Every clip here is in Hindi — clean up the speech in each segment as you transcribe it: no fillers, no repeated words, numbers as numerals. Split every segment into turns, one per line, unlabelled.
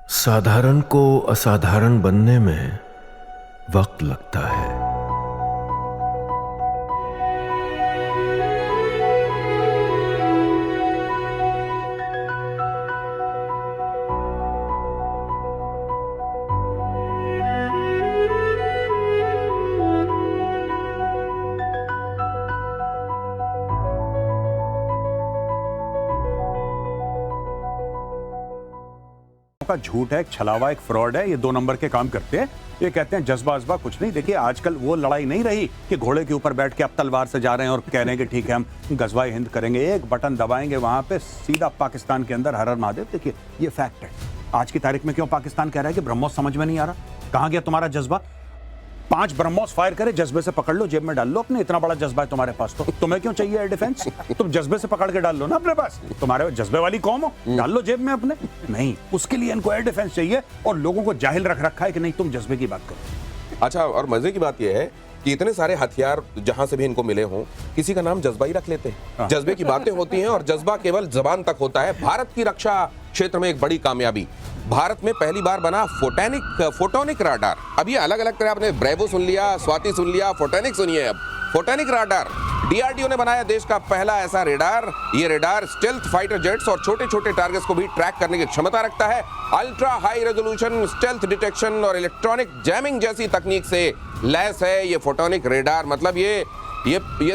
साधारण को असाधारण बनने में वक्त लगता है।
का झूठ है, एक छलावा, एक फ्रॉड है। ये 2 नंबर के काम करते हैं। ये कहते हैं जज्बा अजबा कुछ नहीं। देखिए आजकल वो लड़ाई नहीं रही कि घोड़े के ऊपर बैठ के अब तलवार से जा रहे हैं और कह रहे हैं कि ठीक है हम गजवाए हिंद करेंगे। एक बटन दबाएंगे वहां पे सीधा पाकिस्तान के अंदर हर हर महादेव। देखिए ये फैक्ट है। आज की तारीख में क्यों पाकिस्तान कह रहा है कि ब्रह्मोस समझ में नहीं आ रहा? कहां गया तुम्हारा जज्बा? 5 ब्रह्मोस फायर करे, जज्बे से पकड़ लो, जेब में डाल लो अपने। इतना बड़ा जज्बा है तुम्हारे पास तो तुम्हें क्यों चाहिए एयर डिफेंस? तुम जज्बे से पकड़ के डाल लो ना अपने पास। तुम्हारे जज्बे वाली कौम हो, डाल लो जेब में अपने। नहीं, उसके लिए इनको एयर डिफेंस चाहिए और लोगों को जाहिल रख रखा है कि नहीं तुम जज्बे की बात करो।
अच्छा, और मजे की बात यह है कि इतने सारे हथियार जहां से भी इनको मिले हों, किसी का नाम जज्बा ही रख लेते हैं। जज्बे की बातें होती हैं और जज्बा केवल जबान तक होता है। भारत की रक्षा क्षेत्र में एक बड़ी कामयाबी, भारत में पहली बार बना फोटोनिक राडार। अभी अलग अलग तरह आपने ब्रेवो सुन लिया, स्वाति सुन लिया, फोटोनिक सुनिए। अब फोटोनिक राडार डीआरडीओ ने बनाया देश का पहला ऐसा रेडार। ये रेडार स्टेल्थ फाइटर जेट्स और छोटे छोटे टारगेट्स को भी ट्रैक करने की क्षमता रखता है। Ultra high resolution stealth detection और इलेक्ट्रॉनिक जैमिंग जैसी तकनीक से लैस है ये फोटोनिक रेडार। मतलब ये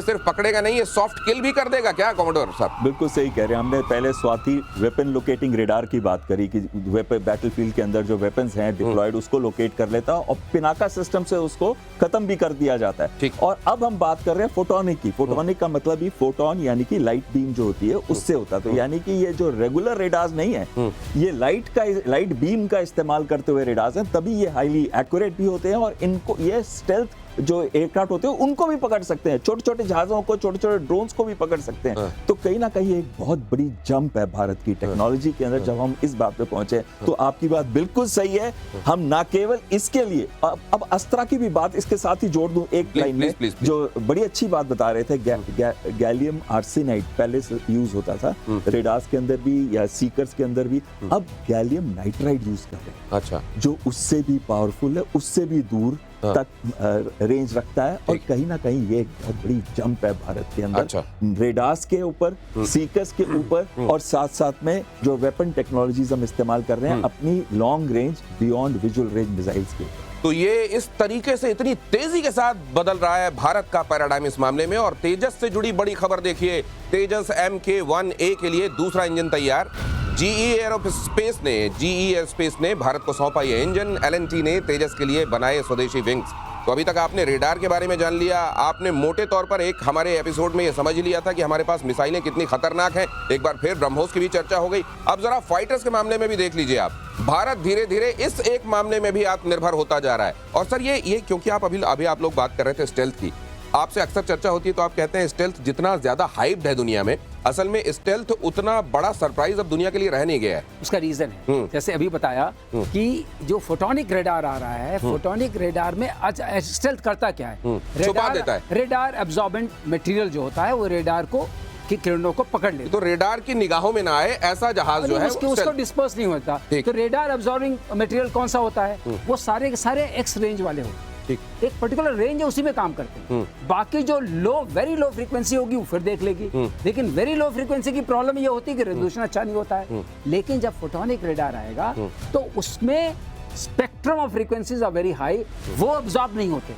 सिर्फ पकड़ेगा नहीं, ये सॉफ्ट किल भी कर देगा। क्या कॉमोडोर साहब?
बिल्कुल सही कह रहे हैं। हमने पहले स्वाति वेपन लोकेटिंग रेडार की बात करी कि बैटलफील्ड के अंदर जो वेपन्स हैं डिप्लॉयड उसको लोकेट कर लेता और पिनाका सिस्टम से उसको खत्म भी कर दिया जाता है। और अब हम बात कर रहे हैं फोटोनिक की। फोटोनिक का मतलब ही फोटोन यानी कि लाइट बीम जो होती है उससे होता है। तो यानी कि ये जो रेगुलर रेडार्स नहीं है, ये लाइट बीम का इस्तेमाल करते हुए रेडार्स हैं, तभी ये हाईली एक्यूरेट भी होते हैं और इनको ये स्टेल्थ जो एयरक्राफ्ट होते हैं उनको भी पकड़ सकते हैं, छोटे छोटे जहाजों को, छोटे छोटे ड्रोन्स को भी पकड़ सकते हैं। तो कहीं ना कहीं एक बहुत बड़ी जंप है भारत की टेक्नोलॉजी के अंदर जब हम इस बात पे पहुंचे। तो आपकी बात बिल्कुल सही है। हम ना केवल इसके लिए अब अस्त्रा की भी बात इसके साथ ही जोड़ दूं एक लाइन में, जो बड़ी अच्छी बात बता रहे थे। गैलियम आर्सेनाइड पहले से यूज होता था रेडार्स के अंदर भी या सीकर्स के अंदर भी, अब गैलियम नाइट्राइड यूज कर रहे हैं।
अच्छा,
जो उससे भी पावरफुल है, उससे भी दूर तक रेंज रखता है और कहीं ना कहीं ये एक बहुत बड़ी जंप है भारत के अंदर। अच्छा। रेडार्स के ऊपर, सीकर्स के ऊपर और साथ साथ में जो वेपन टेक्नोलॉजीज हम इस्तेमाल कर रहे हैं अपनी long range beyond visual range missiles के ऊपर।
तो ये इस तरीके से इतनी तेजी के साथ बदल रहा है भारत का पैराडाइम इस मामले में। और तेजस से जुड़ी बड़ी खबर देखिए, तेजस MK-1A के लिए दूसरा इंजन तैयार। जीई एयरोस्पेस ने भारत को सौंपा ये इंजन। एलएनटी ने तेजस के लिए बनाए स्वदेशी विंग्स। तो अभी तक आपने रेडार के बारे में जान लिया, आपने मोटे तौर पर एक हमारे एपिसोड में ये समझ लिया था कि हमारे पास मिसाइलें कितनी खतरनाक हैं। एक बार फिर ब्रह्मोस की भी चर्चा हो गई। अब जरा फाइटर्स के मामले में भी देख लीजिए आप। भारत धीरे धीरे इस एक मामले में भी आत्मनिर्भर होता जा रहा है। और सर ये क्योंकि अभी आप लोग बात कर रहे थे स्टेल्थ की, आपसे अक्सर चर्चा होती है तो आप कहते हैं स्टेल्थ जितना ज्यादा हाइप्ड है दुनिया में, असल में स्टेल्थ उतना बड़ा सरप्राइज अब दुनिया के लिए रह नहीं गया है।
उसका रीजन है जैसे अभी बताया कि जो फोटोनिक रेडार आ रहा है, फोटोनिक रेडार में स्टेल्थ करता क्या है?
छुपा देता है।
रेडार एब्जॉर्बेंट मटेरियल जो होता है वो रेडार को की किरणों को पकड़ लेता है।
तो रेडार की निगाहों में ना आए ऐसा जहाज जो है
उसको डिस्पर्स नहीं होता। तो रेडार एब्जॉर्बिंग मटेरियल कौन सा होता है? वो सारे के सारे एक्स रेंज वाले होते हैं। एक पर्टिकुलर रेंज है, उसी में काम करते हैं। बाकी जो वेरी लो फ्रीक्वेंसी होगी वो फिर देख लेगी। लेकिन वेरी लो फ्रीक्वेंसी की प्रॉब्लम ये होती है कि रेजोल्यूशन अच्छा नहीं होता है। लेकिन जब फोटोनिक रेडार आएगा तो उसमें spectrum of frequencies are very high, वो अब्सॉर्ब नहीं होते,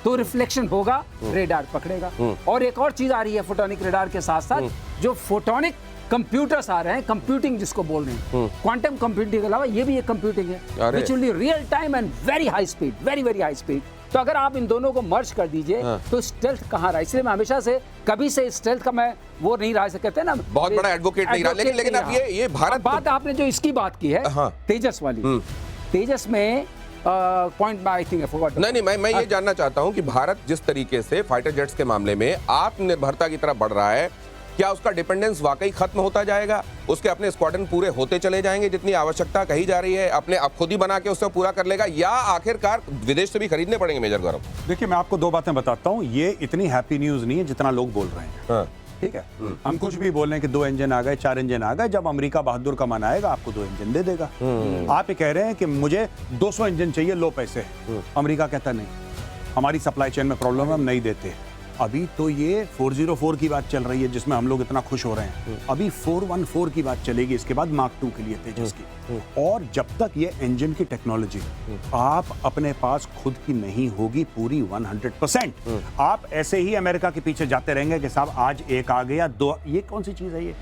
तो रिफ्लेक्शन होगा, रेडार पकड़ेगा। और एक और चीज आ रही है फोटोनिक रेडार के साथ साथ, जो फोटोनिक कंप्यूटर्स आ रहे हैं, कंप्यूटिंग जिसको बोल रहे हैं, क्वांटम कंप्यूटिंग के अलावा ये भी एक कंप्यूटिंग है which will be real time and very high speed, very high speed. तो अगर आप इन दोनों को मर्ज कर दीजिए तो स्टेल्थ कहाँ रहा? इसलिए मैं हमेशा से कभी से स्टेल्थ का मैं वो नहीं रहा, कहते हैं ना,
बहुत बड़ा एडवोकेट नहीं रहा। लेकिन अब ये भारत
बात आपने जो इसकी बात की है तेजस वाली, तेजस में पॉइंट आई थिंक
नहीं, मैं ये जानना चाहता हूं कि भारत जिस तरीके से फाइटर जेट्स के मामले में आत्मनिर्भरता की तरफ बढ़ रहा है, क्या उसका डिपेंडेंस वाकई खत्म होता जाएगा? उसके अपने स्क्वाड्रन पूरे होते चले जाएंगे जितनी आवश्यकता कही जा रही है, अपने आप खुद ही बना के उससे पूरा कर लेगा, या आखिरकार विदेश से भी खरीदने पड़ेंगे? मेजर गौरव,
देखिए मैं आपको 2 बातें बताता हूं। ये इतनी हैप्पी न्यूज नहीं है जितना लोग बोल रहे हैं। ठीक है, हम कुछ भी बोल रहे हैं कि 2 इंजन आ गए, 4 इंजन आ गए, जब अमेरिका बहादुर का मनाएगा आपको 2 इंजन दे देगा। आप ये कह रहे हैं कि मुझे 200 इंजन चाहिए, लो पैसे। अमेरिका कहता नहीं, हमारी सप्लाई चेन में प्रॉब्लम है, हम नहीं देते। अभी तो ये 404 की बात चल रही है जिसमें हम लोग इतना खुश हो रहे हैं, अभी 414 की बात चलेगी इसके बाद मार्क 2 के लिए तेजस की। और जब तक ये इंजन की टेक्नोलॉजी आप अपने पास खुद की नहीं होगी पूरी 100%, आप ऐसे ही अमेरिका के पीछे जाते रहेंगे कि साहब आज एक आ गया, 2, ये कौन सी चीज है ये,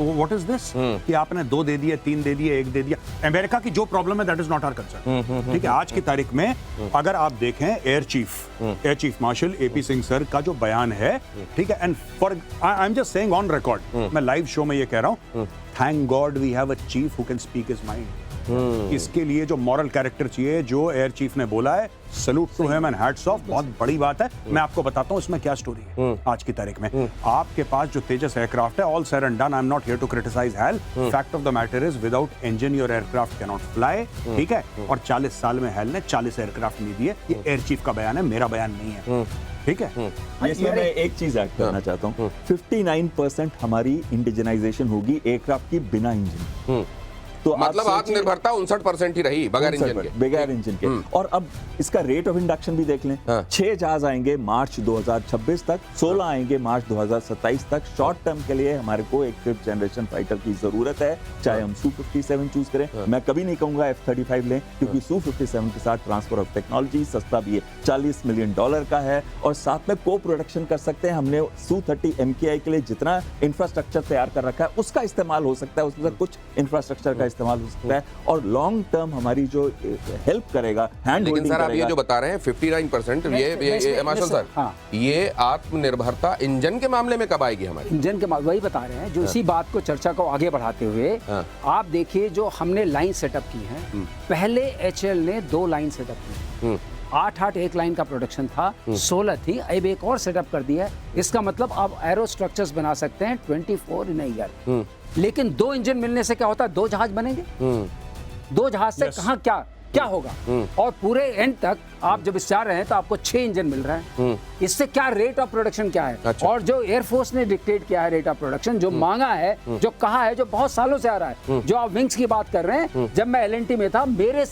व्हाट इज दिस कि आपने 2 दे दिए, 3 दे दिए, 1 दे दिया। अमेरिका की जो प्रॉब्लम है that is not our concern. ठीक है, आज की तारीख में अगर आप देखें air chief marshal AP Singh sir का जो बयान है, ठीक है, and for I am just saying on record, मैं लाइव शो में ये कह रहा हूं, thank God we have a chief who can speak his mind. इसके लिए जो मॉरल कैरेक्टर चाहिए, जो एयर चीफ ने बोला है, salute to him and hats off, बहुत बड़ी बात है। मैं आपको बताता हूं इसमें क्या स्टोरी है आज की तारीख में। आपके पास जो तेजस एयरक्राफ्ट है, all said and done, I am not here to criticise HAL, fact of the matter is without engine your aircraft can not fly. ठीक है, और 40 साल में हैल ने 40 एयरक्राफ्ट नहीं दिए। ये एयर चीफ का बयान है, मेरा बयान नहीं है। ठीक है,
इसमें मैं एक चीज ऐड करना चाहता हूँ, 59% हमारी इंडिजनाइजेशन होगी एयरक्राफ्ट की बिना इंजन। तो
मतलब आत्मनिर्भरता 59% ही रही बगैर इंजन के।
बगैर इंजन के। और अब इसका रेट ऑफ इंडक्शन भी देख लें, 6 जहाज आएंगे मार्च 2026 तक, 16 आएंगे मार्च 2027 तक। शॉर्ट टर्म के लिए हमारे को एक 5th जनरेशन फाइटर की जरूरत है, चाहे हम Su-57 चूज करें। मैं कभी नहीं कहूंगा F-35 लें, क्योंकि Su-57 के साथ ट्रांसफर ऑफ टेक्नोलॉजी सस्ता भी है, $40 मिलियन का है, और साथ में को प्रोडक्शन कर सकते हैं। हमने Su-30 MKI के लिए जितना इंफ्रास्ट्रक्चर तैयार कर रखा है उसका इस्तेमाल हो सकता है, उसमें कुछ इंफ्रास्ट्रक्चर का इस्तेमाल हो सकता है, और लॉन्ग टर्म हमारी जो हेल्प करेगा, हैंड
लेकिन
होल्डिंग
सर आप ये
करेगा।
जो बता रहे हैं 59%, ये मार्शल सर, ये आत्मनिर्भरता इंजन के मामले में कब आएगी हमारी?
इंजन के वही बता रहे हैं, जो इसी बात को चर्चा को आगे बढ़ाते हुए आप देखिए जो हमने लाइन सेटअप की है, पहले HAL ने 2 लाइन सेटअप की, 8 एक लाइन का प्रोडक्शन था, 16 थी, अब एक और सेटअप कर दिया है। इसका मतलब आप एरो स्ट्रक्चर्स बना सकते हैं 24 इन अ ईयर। लेकिन 2 इंजन मिलने से क्या होता है, 2 जहाज बनेंगे। 2 जहाज से कहाँ क्या होगा, और पूरे एंड तक आप जब जा रहे हैं तो आपको 6 इंजन मिल रहे हैं। इससे क्या रेट ऑफ प्रोडक्शन क्या है?
अच्छा।
और जो एयरफोर्स ने डिक्टेट किया है रेट ऑफ प्रोडक्शन, जो मांगा है, जो कहा है, जो बहुत सालों से आ रहा है, जो आप विंग्स की बात कर रहे हैं, जब मैं LNT में था, मेरे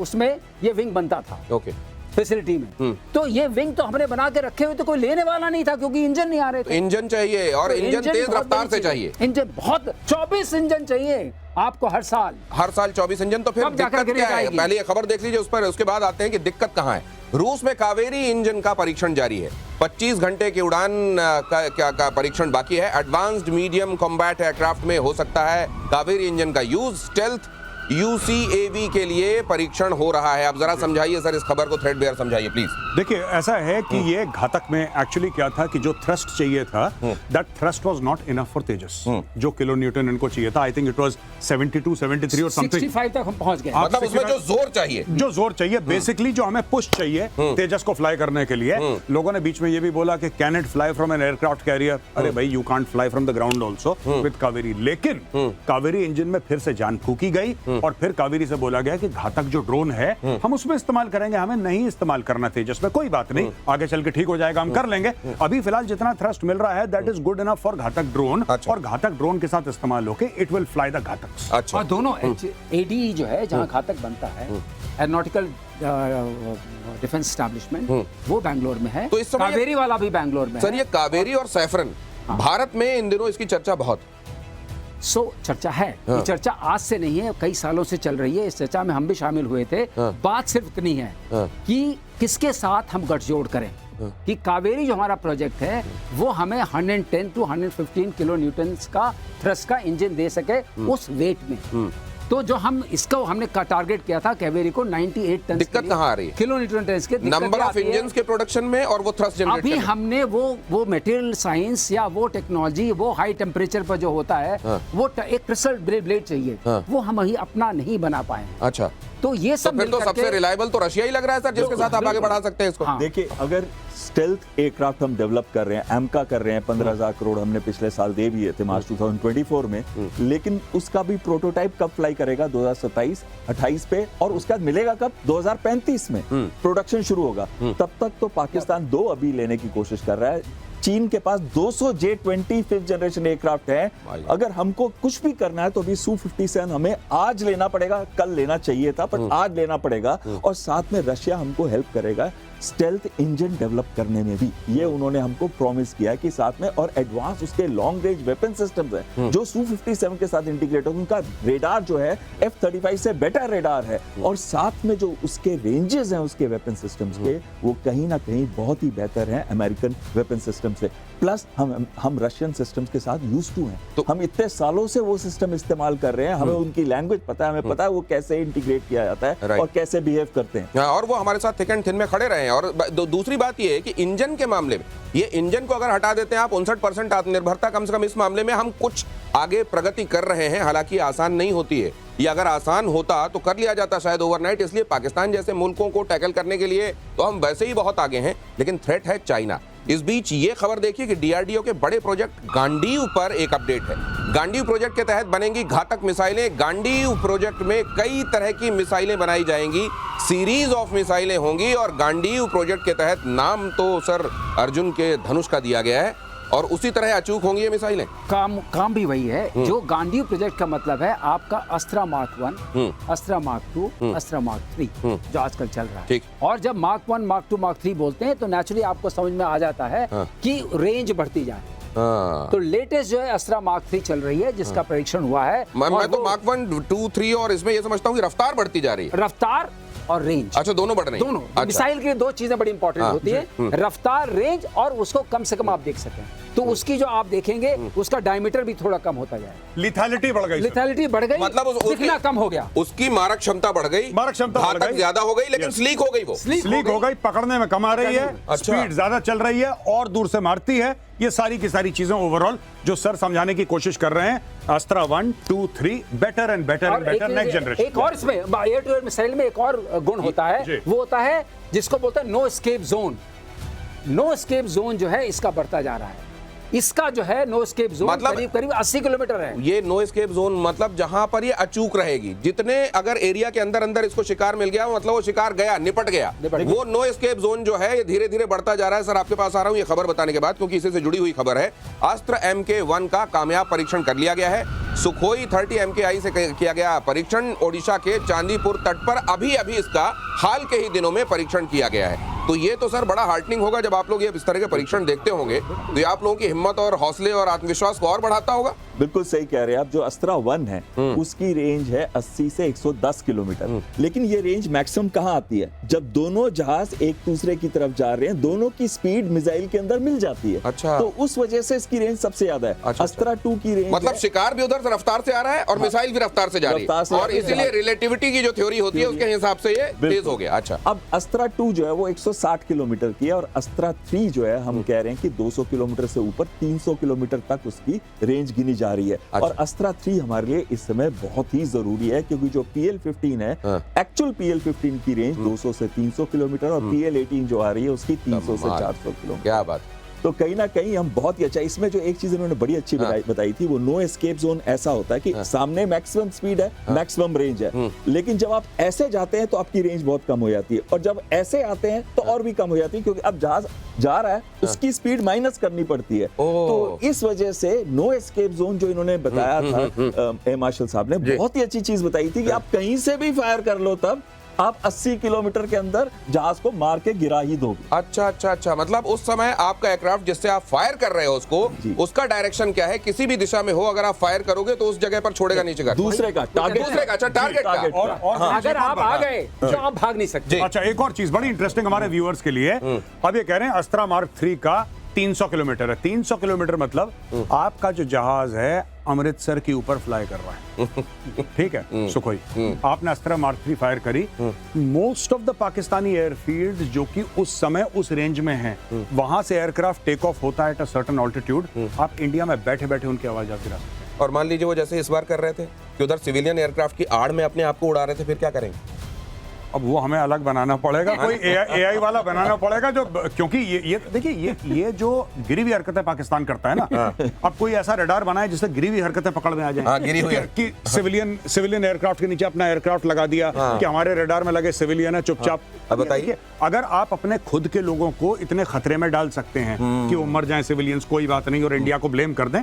उसमें ये विंग बनता था।
ओके,
फैसिलिटी में। तो ये विंग तो हमने बना के रखे हुए, तो कोई लेने वाला नहीं था, क्योंकि इंजन नहीं आ रहे थे।
इंजन चाहिए, और
तो
इंजन तेज
बहुत
रफ्तार
बड़ी
से
चीज़ है।
चाहिए।
इंजन बहुत 24 इंजन चाहिए आपको हर साल
24 इंजन। तो फिर
कब जाकर
दिक्कत क्या है?
आएगी?
पहले ये खबर देख लीजिए, उस पर उसके बाद आते हैं कि दिक्कत कहाँ है। रूस में कावेरी इंजन का परीक्षण जारी है, 25 घंटे की उड़ान का परीक्षण बाकी है। एडवांस्ड मीडियम कॉम्बैट एयरक्राफ्ट में हो सकता है कावेरी इंजन का यूज। स्टेल्थ UCAV के लिए परीक्षण हो रहा है। अब जरा समझाइए सर इस खबर को, थ्रेड बेयर समझाइए प्लीज।
देखिए, ऐसा है कि ये घातक में एक्चुअली क्या था कि जो थ्रस्ट चाहिए था, that thrust was not enough for Tejas. जो किलो न्यूटन इनको चाहिए था, आई थिंक इट वाज 72, 73 और समथिंग,
65 तक हम पहुंच गए।
मतलब उसमें जो जोर चाहिए, बेसिकली जो हमें पुश चाहिए तेजस को फ्लाई करने के लिए। लोगों ने बीच में ये भी बोला कि can it fly from an aircraft carrier? अरे भाई, you can't fly from the ground also with Kaveri. लेकिन कावेरी इंजन में फिर से जान फूकी गई, और फिर कावेरी से बोला गया कि घातक जो ड्रोन है हम उसमें इस्तेमाल करेंगे, हमें नहीं इस्तेमाल करना तेजस में। कोई बात नहीं, आगे चल के ठीक हो जाएगा, हम कर लेंगे। अभी फिलहाल जितना थ्रस्ट मिल रहा है that is good enough for घातक ड्रोन। अच्छा।
और घातक ड्रोन के साथ इस्तेमाल होके इट विल फ्लाई द घातक।
अच्छा,
और दोनों ADE जो है, जहां घातक बनता है, एरोनॉटिकल डिफेंस एस्टैब्लिशमेंट, वो बैंगलोर में है।
तो इस समय
कावेरी वाला भी बैंगलोर में
सर
है।
ये कावेरी और सैफरन भारत में इन दिनों इसकी चर्चा बहुत।
चर्चा है, ये चर्चा आज से नहीं है, कई सालों से चल रही है। इस चर्चा में हम भी शामिल हुए थे। बात सिर्फ इतनी है कि किसके साथ हम गठजोड़ करें, कि कावेरी जो हमारा प्रोजेक्ट है वो हमें 110 to 115 किलो न्यूटन का थ्रस्ट का इंजन दे सके उस वेट में। तो जो इसको हमने टारगेट किया था कावेरी को 98 टन।
दिक्कत कहाँ आ रही है?
किलो न्यूटन के
नंबर ऑफ इंजन्स के प्रोडक्शन में और वो थ्रस्ट जनरेट
अभी हमने वो मटेरियल साइंस या वो टेक्नोलॉजी, वो हाई टेम्परेचर पर जो होता है, वो एक क्रिस्टल ब्लेड चाहिए, वो हम ही अपना नहीं बना पाए।
अच्छा,
तो ये सब
फिर तो सबसे रिलायबल तो रशिया ही लग रहा है सर, जिसके साथ आप आगे बढ़ा सकते हैं इसको।
हाँ।
देखिए, अगर स्टेल्थ एयरक्राफ्ट हम डेवलप कर रहे हैं, एमका कर रहे हैं, 15,000 करोड़ हमने पिछले साल दे दिए थे मार्च 2024 में, लेकिन उसका भी प्रोटोटाइप कब फ्लाई करेगा? 2027-28 पे, और उसका मिलेगा कब? 2035 में प्रोडक्शन शुरू होगा। तब तक तो पाकिस्तान 2 अभी लेने की कोशिश कर रहा है। चीन के पास 200 J-20 5th जनरेशन एयरक्राफ्ट हैं। अगर हमको कुछ भी करना है तो अभी Su-57 हमें आज लेना पड़ेगा, कल लेना चाहिए था पर आज लेना पड़ेगा। और साथ में रशिया हमको हेल्प करेगा स्टेल्थ इंजन डेवलप करने में भी, ये उन्होंने हमको प्रॉमिस किया कि साथ में, और एडवांस उसके लॉन्ग रेंज वेपन सिस्टम्स हैं जो Su-57 के साथ इंटीग्रेट होंगे। उनका रेडार जो है F-35 से बेटर रेडार है, और साथ में जो उसके रेंजेस हैं उसके वेपन सिस्टम्स के, वो कहीं ना कहीं बहुत ही बेहतर हैं अमेरिकन वेपन सिस्टम से। प्लस हम रशियन सिस्टम्स के साथ यूज्ड टू हैं, तो हम इतने सालों से वो सिस्टम इस्तेमाल कर रहे हैं, हमें उनकी लैंग्वेज पता है, हमें पता है वो कैसे इंटीग्रेट किया जाता है और कैसे बिहेव करते हैं,
और वो हमारे साथ थिक एंड थिन में खड़े रहे हैं। और दूसरी बात ये है कि इंजन के मामले में, ये इंजन को अगर हटा देते हैं आप, 59% आत्मनिर्भरता, कम से कम इस मामले में हम कुछ आगे प्रगति कर रहे हैं। हालांकि आसान नहीं होती है, ये अगर आसान होता तो कर लिया जाता शायद ओवरनाइट। इसलिए पाकिस्तान जैसे मुल्कों को टैकल करने के लिए तो हम वैसे ही बहुत आगे हैं, लेकिन थ्रेट है चाइना। इस बीच ये खबर देखिए कि डीआरडीओ के बड़े प्रोजेक्ट गांडीव पर एक अपडेट है। गांडीव प्रोजेक्ट के तहत बनेंगी घातक मिसाइलें। गांडीव प्रोजेक्ट में कई तरह की मिसाइलें बनाई जाएंगी, सीरीज ऑफ मिसाइलें होंगी, और गांडीव प्रोजेक्ट के तहत नाम तो सर अर्जुन के धनुष का दिया गया है, और उसी तरह अचूक होंगी ये मिसाइलें।
काम भी वही है। जो गांडीव प्रोजेक्ट का मतलब है आपका अस्त्रा मार्क 1, अस्त्रा मार्क 2, अस्त्रा मार्क 3 जो आजकल चल रहा है। और जब मार्क 1, मार्क 2, मार्क 3 बोलते हैं तो नेचुरली आपको समझ में आ जाता है कि रेंज बढ़ती जाए। तो लेटेस्ट जो है अस्त्रा मार्क 3 चल रही है, जिसका परीक्षण हुआ है।
मैं तो मार्क 1, 2, 3 और इसमें ये समझता हूँ कि रफ्तार बढ़ती जा रही है।
रफ्तार और रेंज,
अच्छा दोनों बढ़ रही हैं।
दोनों। अच्छा। मिसाइल के लिए दो चीजें बड़ी इंपॉर्टेंट होती है, रफ्तार, रेंज, और उसको कम से कम आप देख सकें। तो उसकी जो आप देखेंगे उसका डायमीटर भी थोड़ा कम होता जाए।
लिथैलिटी बढ़ गई,
लिथैलिटी बढ़ गई,
मतलब
दिखना कम हो गया,
उसकी मारक क्षमता बढ़ गई,
मारक क्षमता बढ़ गई,
ज्यादा हो गई, लेकिन स्लीक हो गई, वो
स्लीक हो गई, पकड़ने में कम आ रही है, स्पीड ज्यादा चल रही है और दूर से मारती है। ये सारी की सारी चीजें ओवरऑल जो सर समझाने की कोशिश कर रहे हैं, अस्त्रा 1, 2, 3 better and better and better next generation.
एक और इसमें एयर टू एयर मिसाइल में एक और गुण होता है, वो होता है जिसको बोलते हैं no escape zone. No escape zone जो है इसका बढ़ता जा रहा है। इसका जो है नो एस्केप जोन मतलब करीब 80 किलोमीटर है।
ये नो एस्केप जोन मतलब जहां पर ये अचूक रहेगी, जितने अगर एरिया के अंदर अंदर इसको शिकार मिल गया मतलब वो शिकार गया, निपट गया। वो नो एस्केप जोन जो है ये धीरे धीरे बढ़ता जा रहा है। सर आपके पास आ रहा हूं ये खबर बताने के बाद, क्योंकि इसी से जुड़ी हुई खबर है। अस्त्र MK1 का कामयाब परीक्षण कर लिया गया है। सुखोई 30 MKI से किया गया परीक्षण ओडिशा के चांदीपुर तट पर अभी इसका हाल के ही दिनों में परीक्षण किया गया है। तो ये तो सर बड़ा हार्टनिंग होगा जब आप लोग ये इस तरह के परीक्षण देखते होंगे, तो ये आप लोगों की हिम्मत और हौसले और आत्मविश्वास को और बढ़ाता होगा।
बिल्कुल सही कह रहे हैं आप। जो अस्त्रा 1 है उसकी रेंज है 80 से 110 किलोमीटर, लेकिन ये रेंज मैक्सिमम कहाँ आती है? जब दोनों जहाज एक दूसरे की तरफ जा रहे हैं, दोनों की स्पीड मिसाइल के अंदर मिल जाती है।
अच्छा।
तो उस वजह से इसकी रेंज सबसे ज्यादा है।
अच्छा।
अस्त्रा 2 की रेंज
मतलब शिकार भी उधर से रफ्तार से आ रहा है और मिसाइल भी रफ्तार से जा रही है, और इसीलिए रिलेटिविटी की जो थ्योरी होती है उसके हिसाब से ये तेज हो गया। अच्छा,
अब अस्त्रा 2 जो है वो 160 किलोमीटर की है, और अस्त्रा 3 जो है हम कह रहे हैं कि 200 किलोमीटर से ऊपर 300 किलोमीटर तक उसकी रेंज गिनी जा रही है।
अच्छा।
और अस्त्रा 3 हमारे लिए इस समय बहुत ही जरूरी है, क्योंकि जो PL-15 है, एक्चुअल PL-15 की रेंज 200 से 300 किलोमीटर, और PL-18 जो आ रही है उसकी 300 से 400 किलोमीटर।
क्या बात।
तो कहीं ना कहीं हम बहुत ही अच्छा, इसमें जो एक चीज इन्होंने बड़ी अच्छी बताई थी, वो नो एस्केप जोन ऐसा होता है कि सामने मैक्सिमम स्पीड है, मैक्सिमम रेंज है, लेकिन जब आप ऐसे जाते हैं तो आपकी रेंज बहुत कम हो जाती है, और जब ऐसे आते हैं तो और भी कम हो जाती है, क्योंकि अब जहाज जा रहा है उसकी स्पीड माइनस करनी पड़ती है। तो इस वजह से नो एस्केप जोन जो इन्होंने बताया था एयर मार्शल साहब ने, बहुत ही अच्छी चीज बताई थी कि आप कहीं से भी फायर कर लो, तब आप 80 किलोमीटर के अंदर जहाज को मार के गिरा ही दोगे।
अच्छा, मतलब उस समय आपका एयरक्राफ्ट जिससे आप फायर कर रहे हो उसको, उसका डायरेक्शन क्या है? किसी भी दिशा में हो, अगर आप फायर करोगे तो उस जगह पर छोड़ेगा नीचे का
दूसरे का टारगेट का।
और
अगर आप आ गए तो आप भाग नहीं सकते।
अच्छा, एक और चीज बड़ी इंटरेस्टिंग हमारे व्यूअर्स के लिए, अब ये कह रहे हैं अस्त्रा मार्क 3 का 300 किलोमीटर है। 300 किलोमीटर मतलब आपका जो जहाज है अमृतसर के ऊपर फ्लाई कर रहा है, ठीक है, सुखोई। आपने अस्त्रा मार्क 3 फायर करी, most of the Pakistani airfield जो कि उस समय उस रेंज में हैं, वहां से एयरक्राफ्ट टेक ऑफ होता है एट अ सर्टेन ऑल्टीट्यूड, आप इंडिया में बैठे बैठे उनकी आवाज आप गिरा सकते हैं।
और मान लीजिए वो जैसे इस बार कर रहे थे कि उधर सिविलियन एयरक्राफ्ट की आड़ में अपने आप को उड़ा रहे थे, फिर क्या करेंगे?
अब वो हमें अलग बनाना पड़ेगा, कोई एआई वाला बनाना पड़ेगा जो, क्योंकि ये देखिए ये जो गिरी हुई हरकतें पाकिस्तान करता है ना, अब कोई ऐसा रडार बनाए जिससे गिरी हुई हरकतें पकड़ में आ जाए।
गिरी हुई
कि सिविलियन एयरक्राफ्ट के नीचे अपना एयरक्राफ्ट लगा दिया कि हमारे रडार में लगे सिविलियन है, चुपचाप।
अब बताइए,
अगर आप अपने खुद के लोगों को इतने खतरे में डाल सकते हैं कि वो मर जाएं सिविलियंस, कोई बात नहीं, और इंडिया को ब्लेम कर दें,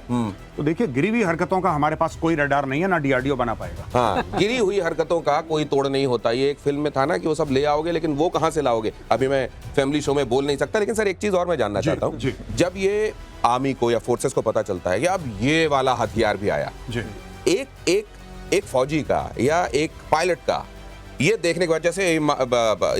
तो देखिए गिरी हुई हरकतों का हमारे पास कोई रडार नहीं है, ना डीआरडीओ बना पाएगा।
हाँ, गिरी हुई हरकतों का कोई तोड़ नहीं होता। ये एक फिल्म में था ना कि वो सब ले आओगे, लेकिन वो कहां से लाओगे, अभी मैं फैमिली शो में बोल नहीं सकता। लेकिन सर एक चीज और मैं जानना चाहता हूं, जब ये आर्मी को या फोर्सेस को पता चलता है कि अब ये वाला हथियार भी आया, एक फौजी का या एक पायलट का ये देखने के बाद, जैसे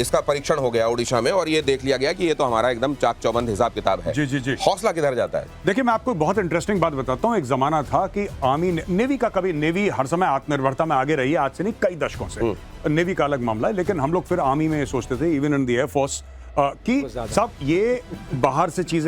इसका परीक्षण हो गया उड़ीसा में और ये देख लिया गया कि ये तो हमारा एकदम चाक चौबंद हिसाब किताब है,
जी,
हौसला किधर जाता है?
देखिए मैं आपको बहुत इंटरेस्टिंग बात बताता हूँ। एक जमाना था कि आर्मी नेवी का, कभी नेवी हर समय आत्मनिर्भरता में आगे रही है, आज से नहीं कई दशकों से, नेवी का अलग मामला है, लेकिन हम लोग फिर आर्मी में सोचते थे, even in the air force, कि सब ये बाहर से चीजें